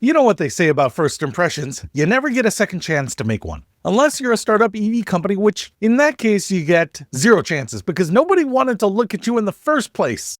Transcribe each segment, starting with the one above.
You know what they say about first impressions, you never get a second chance to make one. Unless you're a startup EV company, which in that case you get 0 chances because nobody wanted to look at you in the first place.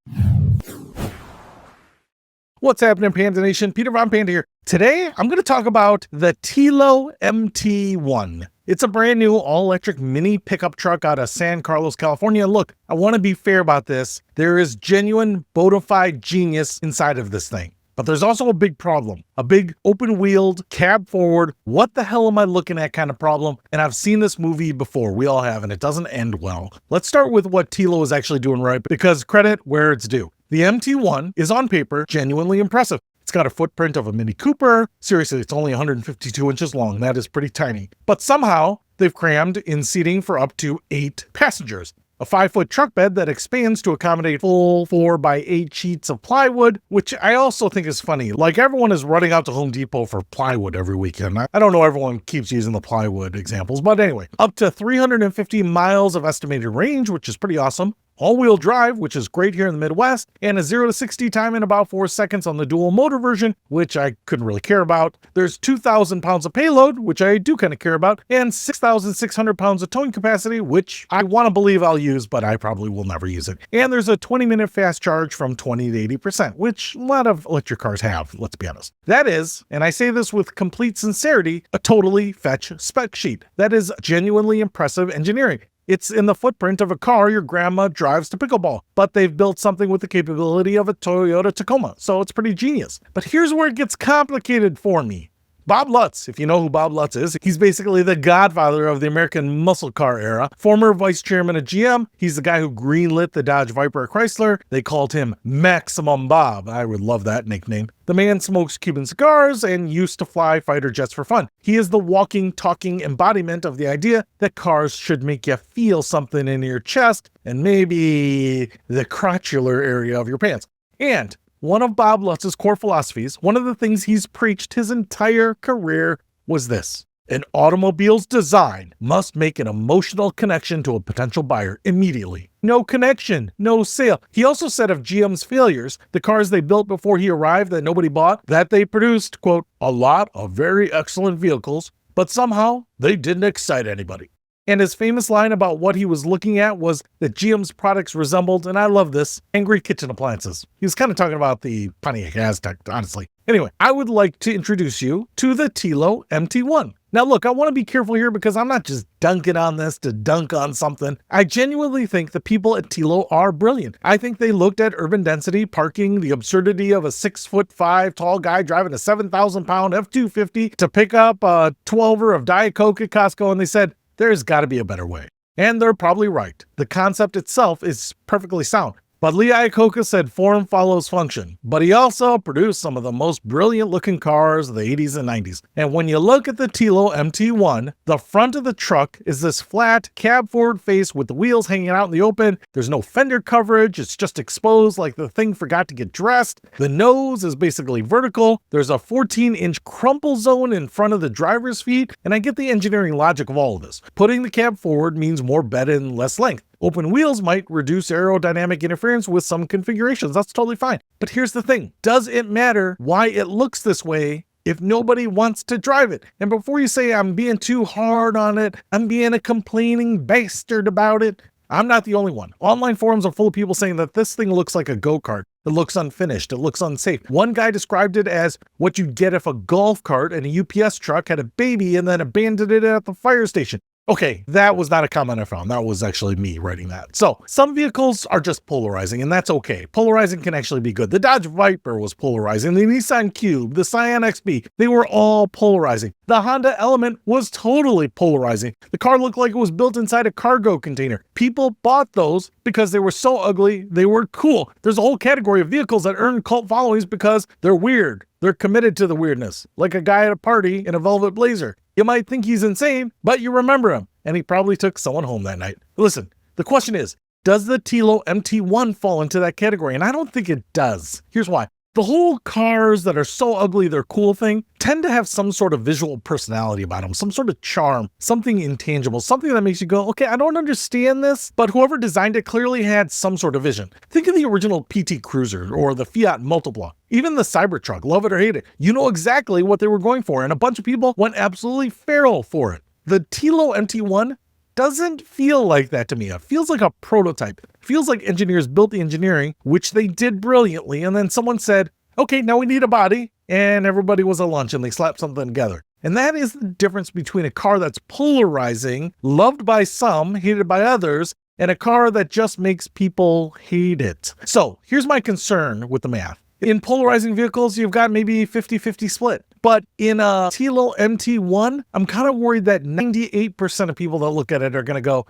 What's happening, Panda Nation? Peter Von Panda here. Today, I'm going to talk about the Tilo MT1. It's a brand new all-electric mini pickup truck out of San Carlos, California. Look, I want to be fair about this. There is genuine, bona fide genius inside of this thing. But there's also a big problem, a big open-wheeled, cab-forward, what the hell am I looking at kind of problem. And I've seen this movie before, we all have, and it doesn't end well. Let's start with what Tilo is actually doing right, because credit where it's due. The MT1 is on paper genuinely impressive. It's got a footprint of a Mini Cooper. Seriously, it's only 152 inches long. That is pretty tiny. But somehow they've crammed in seating for up to 8 passengers. A 5-foot truck bed that expands to accommodate full 4x8 sheets of plywood, which I also think is funny. Like, everyone is running out to Home Depot for plywood every weekend. I don't know, everyone keeps using the plywood examples, but anyway. Up to 350 miles of estimated range, which is pretty awesome. All-wheel drive, which is great here in the Midwest, and a 0 to 60 time in about 4 seconds on the dual motor version, which I couldn't really care about. There's 2,000 pounds of payload, which I do kind of care about, and 6,600 pounds of towing capacity, which I want to believe I'll use, but I probably will never use it. And there's a 20-minute fast charge from 20 to 80%, which a lot of electric cars have, let's be honest. That is, and I say this with complete sincerity, a totally fetch spec sheet. That is genuinely impressive engineering. It's in the footprint of a car your grandma drives to pickleball, but they've built something with the capability of a Toyota Tacoma, so it's pretty genius. But here's where it gets complicated for me. Bob Lutz, if you know who Bob Lutz is, he's basically the godfather of the American muscle car era. Former vice chairman of GM, he's the guy who greenlit the Dodge Viper at Chrysler. They called him Maximum Bob. I would love that nickname. The man smokes Cuban cigars and used to fly fighter jets for fun. He is the walking, talking embodiment of the idea that cars should make you feel something in your chest and maybe the crotchular area of your pants. And one of Bob Lutz's core philosophies, one of the things he's preached his entire career, was this: an automobile's design must make an emotional connection to a potential buyer immediately. No connection, no sale. He also said of GM's failures, the cars they built before he arrived that nobody bought, that they produced, quote, a lot of very excellent vehicles, but somehow they didn't excite anybody. And his famous line about what he was looking at was that GM's products resembled, and I love this, angry kitchen appliances. He was kind of talking about the Pontiac Aztek, honestly. Anyway, I would like to introduce you to the Tilo MT1. Now look, I want to be careful here because I'm not just dunking on this to dunk on something. I genuinely think the people at Tilo are brilliant. I think they looked at urban density, parking, the absurdity of a 6'5" tall guy driving a 7,000-pound F-250 to pick up a 12er of Diet Coke at Costco, and they said, there's got to be a better way. And they're probably right. The concept itself is perfectly sound. But Lee Iacocca said form follows function, but he also produced some of the most brilliant looking cars of the 80s and 90s. And when you look at the Tilo MT1, the front of the truck is this flat cab forward face with the wheels hanging out in the open. There's no fender coverage, it's just exposed like the thing forgot to get dressed. The nose is basically vertical. There's a 14-inch crumple zone in front of the driver's feet, and I get the engineering logic of all of this. Putting the cab forward means more bed and less length. Open wheels might reduce aerodynamic interference with some configurations. That's totally fine. But here's the thing. Does it matter why it looks this way if nobody wants to drive it? And before you say I'm being too hard on it, I'm being a complaining bastard about it, I'm not the only one. Online forums are full of people saying that this thing looks like a go-kart. It looks unfinished. It looks unsafe. One guy described it as what you'd get if a golf cart and a UPS truck had a baby and then abandoned it at the fire station. Okay, that was not a comment I found. That was actually me writing that. So, some vehicles are just polarizing, and that's okay. Polarizing can actually be good. The Dodge Viper was polarizing. The Nissan Cube, the Scion XB, they were all polarizing. The Honda Element was totally polarizing. The car looked like it was built inside a cargo container. People bought those because they were so ugly, they were cool. There's a whole category of vehicles that earn cult followings because they're weird. They're committed to the weirdness, like a guy at a party in a velvet blazer. You might think he's insane, but you remember him, and he probably took someone home that night. Listen, the question is, does the Tilo MT1 fall into that category? And I don't think it does. Here's why. The whole cars that are so ugly they're cool thing tend to have some sort of visual personality about them, some sort of charm, something intangible, something that makes you go, okay, I don't understand this, but whoever designed it clearly had some sort of vision. Think of the original PT Cruiser or the Fiat Multipla, even the Cybertruck, love it or hate it. You know exactly what they were going for, and a bunch of people went absolutely feral for it. The Tilo MT1 doesn't feel like that to me. It feels like a prototype. It feels like engineers built the engineering, which they did brilliantly, and then someone said, okay, now we need a body, and everybody was at lunch and they slapped something together. And that is the difference between a car that's polarizing, loved by some, hated by others, and a car that just makes people hate it. So here's my concern with the math. In polarizing vehicles, you've got maybe 50-50 split. But in a Tilo MT1, I'm kind of worried that 98% of people that look at it are going to go,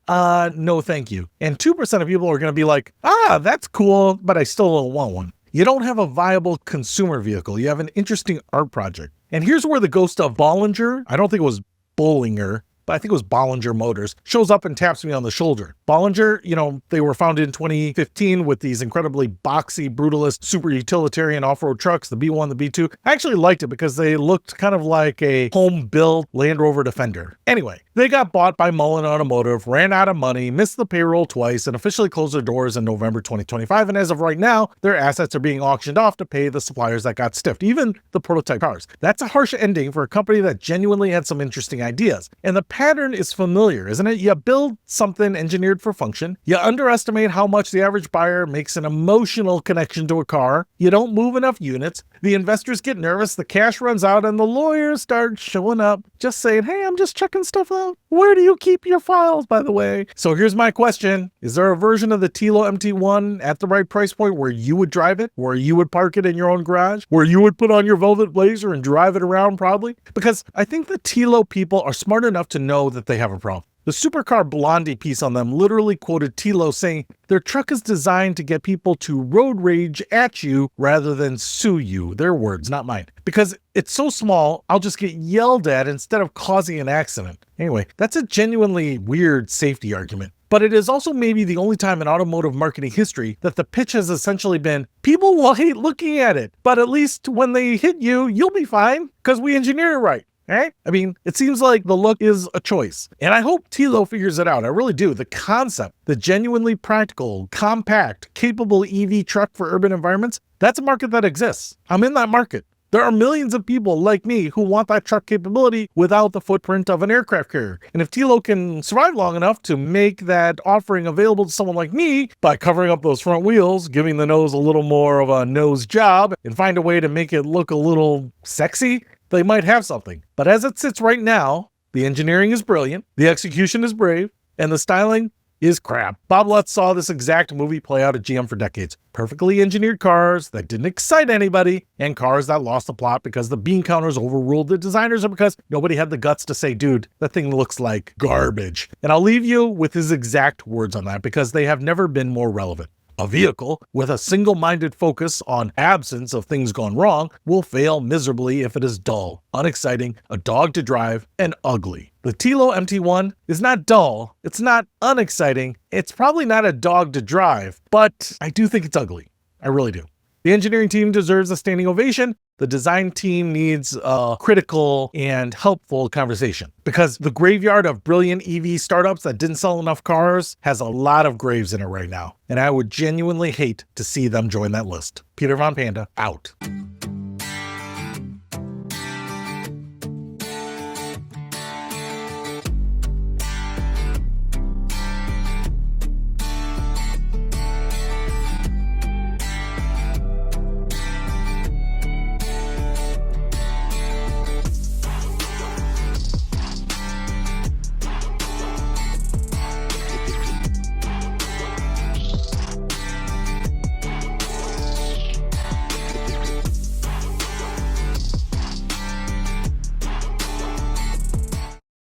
no, thank you. And 2% of people are going to be like, that's cool, but I still don't want one. You don't have a viable consumer vehicle. You have an interesting art project. And here's where the ghost of Bollinger, I don't think it was Bollinger, but I think it was Bollinger Motors, shows up and taps me on the shoulder. Bollinger, they were founded in 2015 with these incredibly boxy, brutalist, super utilitarian off-road trucks, the B1, the B2. I actually liked it because they looked kind of like a home-built Land Rover Defender. Anyway, they got bought by Mullen Automotive, ran out of money, missed the payroll twice, and officially closed their doors in November 2025. And as of right now, their assets are being auctioned off to pay the suppliers that got stiffed, even the prototype cars. That's a harsh ending for a company that genuinely had some interesting ideas. And the pattern is familiar, isn't it? You build something engineered for function. You underestimate how much the average buyer makes an emotional connection to a car. You don't move enough units. The investors get nervous, the cash runs out, and the lawyers start showing up, just saying, hey, I'm just checking stuff out. Where do you keep your files, by the way? So here's my question. Is there a version of the Tilo MT1 at the right price point where you would drive it, where you would park it in your own garage, where you would put on your velvet blazer and drive it around proudly? Because I think the Tilo people are smart enough to know that they have a problem. The Supercar Blondie piece on them literally quoted Tilo saying, their truck is designed to get people to road rage at you rather than sue you. Their words, not mine. Because it's so small, I'll just get yelled at instead of causing an accident. Anyway, that's a genuinely weird safety argument. But it is also maybe the only time in automotive marketing history that the pitch has essentially been, people will hate looking at it, but at least when they hit you, you'll be fine because we engineer it right. Right? I mean, it seems like the look is a choice. And I hope Tilo figures it out. I really do. The concept, the genuinely practical, compact, capable EV truck for urban environments, that's a market that exists. I'm in that market. There are millions of people like me who want that truck capability without the footprint of an aircraft carrier. And if Tilo can survive long enough to make that offering available to someone like me by covering up those front wheels, giving the nose a little more of a nose job, and find a way to make it look a little sexy, they might have something. But as it sits right now, the engineering is brilliant, the execution is brave, and the styling is crap. Bob Lutz saw this exact movie play out at GM for decades. Perfectly engineered cars that didn't excite anybody, and cars that lost the plot because the bean counters overruled the designers or because nobody had the guts to say, dude, that thing looks like garbage. And I'll leave you with his exact words on that because they have never been more relevant. A vehicle with a single-minded focus on absence of things gone wrong will fail miserably if it is dull, unexciting, a dog to drive, and ugly. The Tilo MT1 is not dull, it's not unexciting, it's probably not a dog to drive, but I do think it's ugly. I really do. The engineering team deserves a standing ovation. The design team needs a critical and helpful conversation because the graveyard of brilliant EV startups that didn't sell enough cars has a lot of graves in it right now. And I would genuinely hate to see them join that list. Peter Von Panda, out.